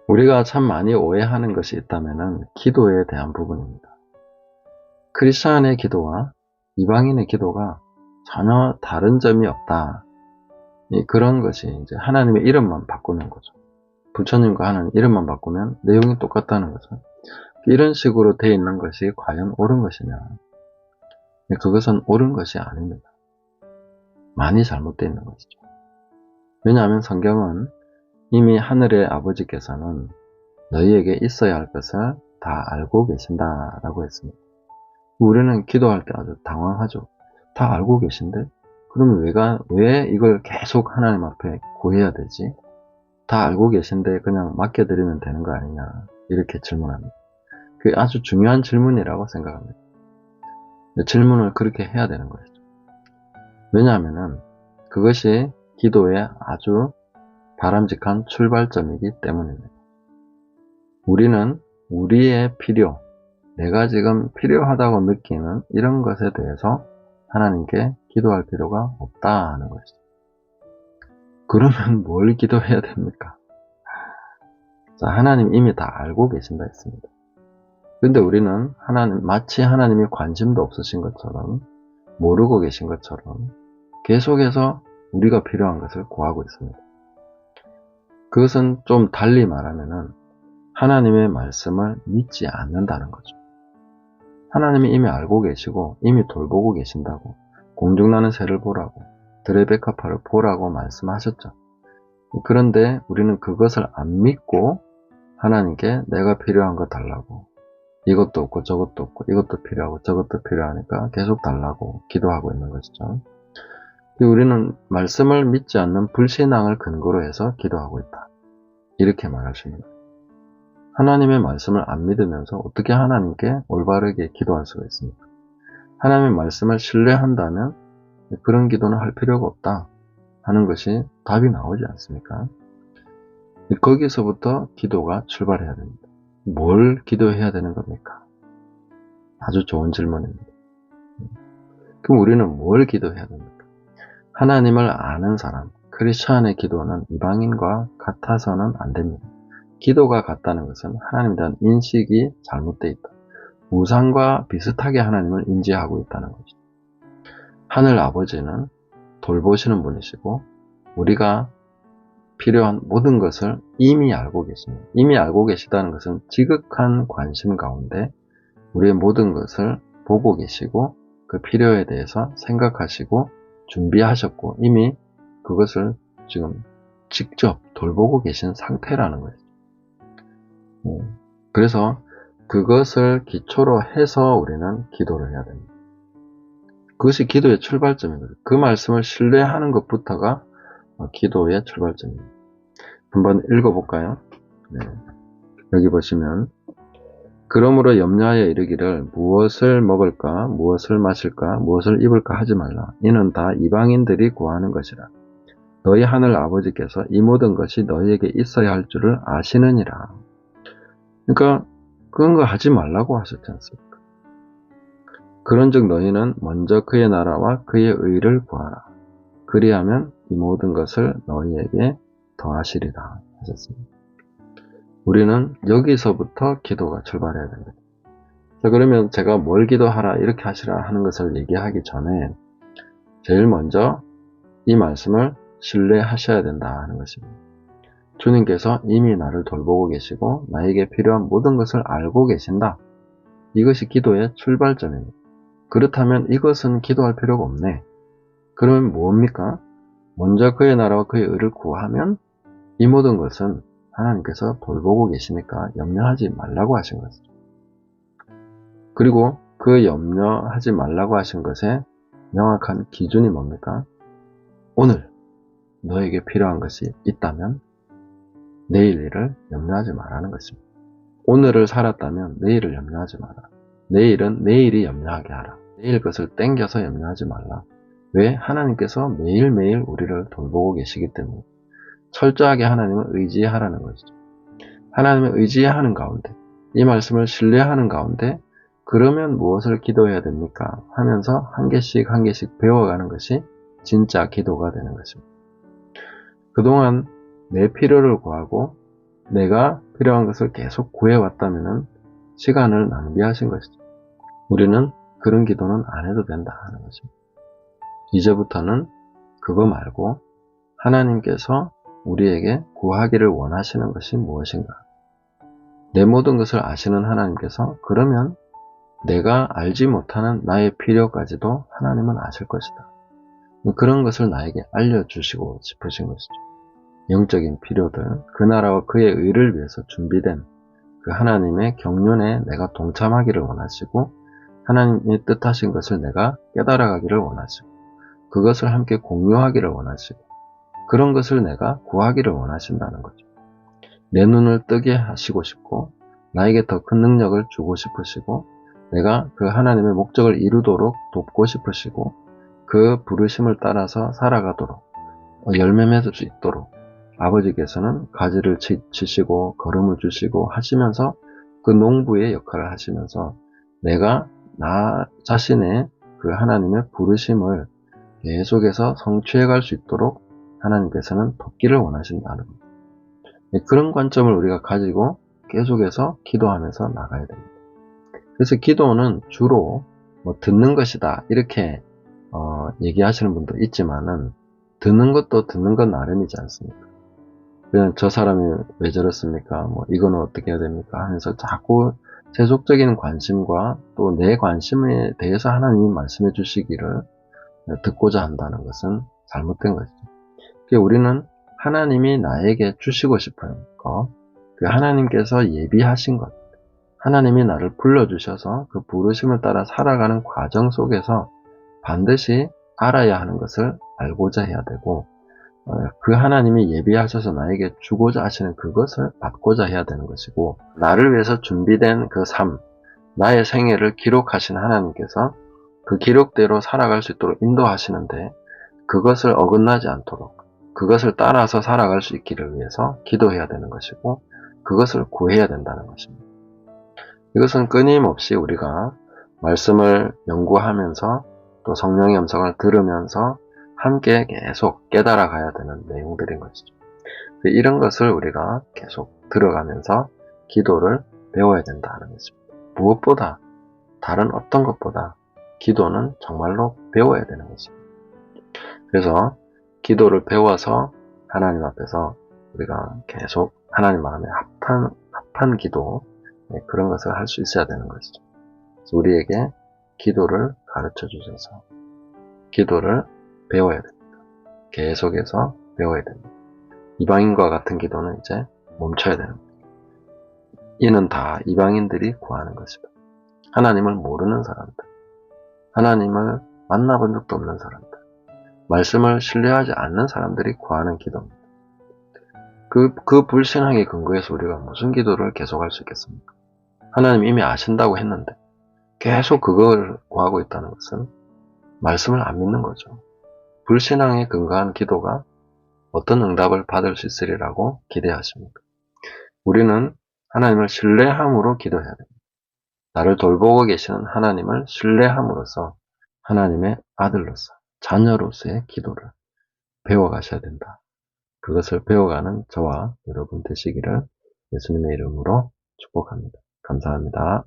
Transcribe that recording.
우리가 참 많이 오해하는 것이 있다면 기도에 대한 부분입니다. 크리스천의 기도와 이방인의 기도가 전혀 다른 점이 없다. 그런 것이 이제 하나님의 이름만 바꾸는 거죠. 부처님과 하나님 이름만 바꾸면 내용이 똑같다는 거죠. 이런 식으로 되어 있는 것이 과연 옳은 것이냐? 그것은 옳은 것이 아닙니다. 많이 잘못되어 있는 것이죠. 왜냐하면 성경은 이미 하늘의 아버지께서는 너희에게 있어야 할 것을 다 알고 계신다라고 했습니다. 우리는 기도할 때 아주 당황하죠. 다 알고 계신데? 그러면 왜 이걸 계속 하나님 앞에 구해야 되지? 다 알고 계신데 그냥 맡겨드리면 되는 거 아니냐? 이렇게 질문합니다. 그게 아주 중요한 질문이라고 생각합니다. 질문을 그렇게 해야 되는 것이죠. 왜냐하면 그것이 기도의 아주 바람직한 출발점이기 때문입니다. 우리는 우리의 필요, 내가 지금 필요하다고 느끼는 이런 것에 대해서 하나님께 기도할 필요가 없다는 것이죠. 그러면 뭘 기도해야 됩니까? 자, 하나님 이미 다 알고 계신다 했습니다. 근데 우리는 마치 하나님이 관심도 없으신 것처럼, 모르고 계신 것처럼 계속해서 우리가 필요한 것을 구하고 있습니다. 그것은 좀 달리 말하면은 하나님의 말씀을 믿지 않는다는 거죠. 하나님이 이미 알고 계시고 이미 돌보고 계신다고, 공중나는 새를 보라고, 들의 백합화를 보라고 말씀하셨죠. 그런데 우리는 그것을 안 믿고 하나님께 내가 필요한 거 달라고, 이것도 없고 저것도 없고 이것도 필요하고 저것도 필요하니까 계속 달라고 기도하고 있는 것이죠. 우리는 말씀을 믿지 않는 불신앙을 근거로 해서 기도하고 있다, 이렇게 말하십니다. 하나님의 말씀을 안 믿으면서 어떻게 하나님께 올바르게 기도할 수가 있습니까? 하나님의 말씀을 신뢰한다면 그런 기도는 할 필요가 없다 하는 것이 답이 나오지 않습니까? 거기서부터 기도가 출발해야 됩니다. 뭘 기도해야 되는 겁니까? 아주 좋은 질문입니다. 그럼 우리는 뭘 기도해야 됩니까? 하나님을 아는 사람, 크리스천의 기도는 이방인과 같아서는 안 됩니다. 기도가 같다는 것은 하나님에 대한 인식이 잘못되어 있다. 우상과 비슷하게 하나님을 인지하고 있다는 것이죠. 하늘 아버지는 돌보시는 분이시고 우리가 필요한 모든 것을 이미 알고 계십니다. 이미 알고 계시다는 것은 지극한 관심 가운데 우리의 모든 것을 보고 계시고 그 필요에 대해서 생각하시고 준비하셨고 이미 그것을 지금 직접 돌보고 계신 상태라는 거죠. 그래서 그것을 기초로 해서 우리는 기도를 해야 됩니다. 그것이 기도의 출발점입니다. 그 말씀을 신뢰하는 것부터가 기도의 출발점입니다. 한번 읽어볼까요? 네. 여기 보시면 그러므로 염려하여 이르기를 무엇을 먹을까, 무엇을 마실까, 무엇을 입을까 하지 말라. 이는 다 이방인들이 구하는 것이라. 너희 하늘 아버지께서 이 모든 것이 너희에게 있어야 할 줄을 아시느니라. 그러니까 그런 거 하지 말라고 하셨지 않습니까? 그런즉 너희는 먼저 그의 나라와 그의 의를 구하라. 그리하면 이 모든 것을 너희에게 더하시리라 하셨습니다. 우리는 여기서부터 기도가 출발해야 됩니다. 자, 그러면 제가 뭘 기도하라 이렇게 하시라 하는 것을 얘기하기 전에 제일 먼저 이 말씀을 신뢰하셔야 된다 하는 것입니다. 주님께서 이미 나를 돌보고 계시고 나에게 필요한 모든 것을 알고 계신다. 이것이 기도의 출발점입니다. 그렇다면 이것은 기도할 필요가 없네. 그러면 뭡니까? 먼저 그의 나라와 그의 의를 구하면 이 모든 것은 하나님께서 돌보고 계시니까 염려하지 말라고 하신 것이죠. 그리고 그 염려하지 말라고 하신 것의 명확한 기준이 뭡니까? 오늘 너에게 필요한 것이 있다면 내일 일을 염려하지 말라는 것입니다. 오늘을 살았다면 내일을 염려하지 마라. 내일은 내일이 염려하게 하라. 내일 것을 땡겨서 염려하지 말라. 왜? 하나님께서 매일매일 우리를 돌보고 계시기 때문에 철저하게 하나님을 의지하라는 것이죠. 하나님을 의지하는 가운데, 이 말씀을 신뢰하는 가운데 그러면 무엇을 기도해야 됩니까? 하면서 한 개씩 한 개씩 배워가는 것이 진짜 기도가 되는 것입니다. 그동안 내 필요를 구하고 내가 필요한 것을 계속 구해왔다면 시간을 낭비하신 것이죠. 우리는 그런 기도는 안 해도 된다 하는 것입니다. 이제부터는 그거 말고 하나님께서 우리에게 구하기를 원하시는 것이 무엇인가? 내 모든 것을 아시는 하나님께서 그러면 내가 알지 못하는 나의 필요까지도 하나님은 아실 것이다. 그런 것을 나에게 알려주시고 싶으신 것이죠. 영적인 필요들, 그 나라와 그의 의를 위해서 준비된 그 하나님의 경륜에 내가 동참하기를 원하시고 하나님의 뜻하신 것을 내가 깨달아가기를 원하시고 그것을 함께 공유하기를 원하시고 그런 것을 내가 구하기를 원하신다는 거죠. 내 눈을 뜨게 하시고 싶고 나에게 더 큰 능력을 주고 싶으시고 내가 그 하나님의 목적을 이루도록 돕고 싶으시고 그 부르심을 따라서 살아가도록 열매 맺을 수 있도록 아버지께서는 가지를 치시고 걸음을 주시고 하시면서 그 농부의 역할을 하시면서 내가 나 자신의 그 하나님의 부르심을 계속해서 성취해 갈 수 있도록 하나님께서는 돕기를 원하신다는 겁니다. 그런 관점을 우리가 가지고 계속해서 기도하면서 나가야 됩니다. 그래서 기도는 주로 듣는 것이다 이렇게 얘기하시는 분도 있지만은 듣는 것도 듣는 건 나름이지 않습니까? 그냥 저 사람이 왜 저렇습니까? 이거는 어떻게 해야 됩니까? 하면서 자꾸 세속적인 관심과 또 내 관심에 대해서 하나님이 말씀해 주시기를 듣고자 한다는 것은 잘못된 것이죠. 우리는 하나님이 나에게 주시고 싶은 것, 그 하나님께서 예비하신 것, 하나님이 나를 불러주셔서 그 부르심을 따라 살아가는 과정 속에서 반드시 알아야 하는 것을 알고자 해야 되고 그 하나님이 예비하셔서 나에게 주고자 하시는 그것을 받고자 해야 되는 것이고 나를 위해서 준비된 그 삶, 나의 생애를 기록하신 하나님께서 그 기록대로 살아갈 수 있도록 인도하시는데 그것을 어긋나지 않도록 그것을 따라서 살아갈 수 있기를 위해서 기도해야 되는 것이고 그것을 구해야 된다는 것입니다. 이것은 끊임없이 우리가 말씀을 연구하면서 또 성령의 음성을 들으면서 함께 계속 깨달아 가야 되는 내용들인 것이죠. 이런 것을 우리가 계속 들어가면서 기도를 배워야 된다는 것입니다. 무엇보다 다른 어떤 것보다 기도는 정말로 배워야 되는 것입니다. 그래서 기도를 배워서 하나님 앞에서 우리가 계속 하나님 마음에 합한 기도 그런 것을 할 수 있어야 되는 것이죠. 그래서 우리에게 기도를 가르쳐 주셔서 기도를 배워야 됩니다. 계속해서 배워야 됩니다. 이방인과 같은 기도는 이제 멈춰야 됩니다. 이는 다 이방인들이 구하는 것이다. 하나님을 모르는 사람들, 하나님을 만나본 적도 없는 사람들, 말씀을 신뢰하지 않는 사람들이 구하는 기도입니다. 그 불신앙의 근거에서 우리가 무슨 기도를 계속할 수 있겠습니까? 하나님 이미 아신다고 했는데 계속 그걸 구하고 있다는 것은 말씀을 안 믿는 거죠. 불신앙에 근거한 기도가 어떤 응답을 받을 수 있으리라고 기대하십니까? 우리는 하나님을 신뢰함으로 기도해야 됩니다. 나를 돌보고 계시는 하나님을 신뢰함으로써 하나님의 아들로서 자녀로서의 기도를 배워가셔야 된다. 그것을 배워가는 저와 여러분 되시기를 예수님의 이름으로 축복합니다. 감사합니다.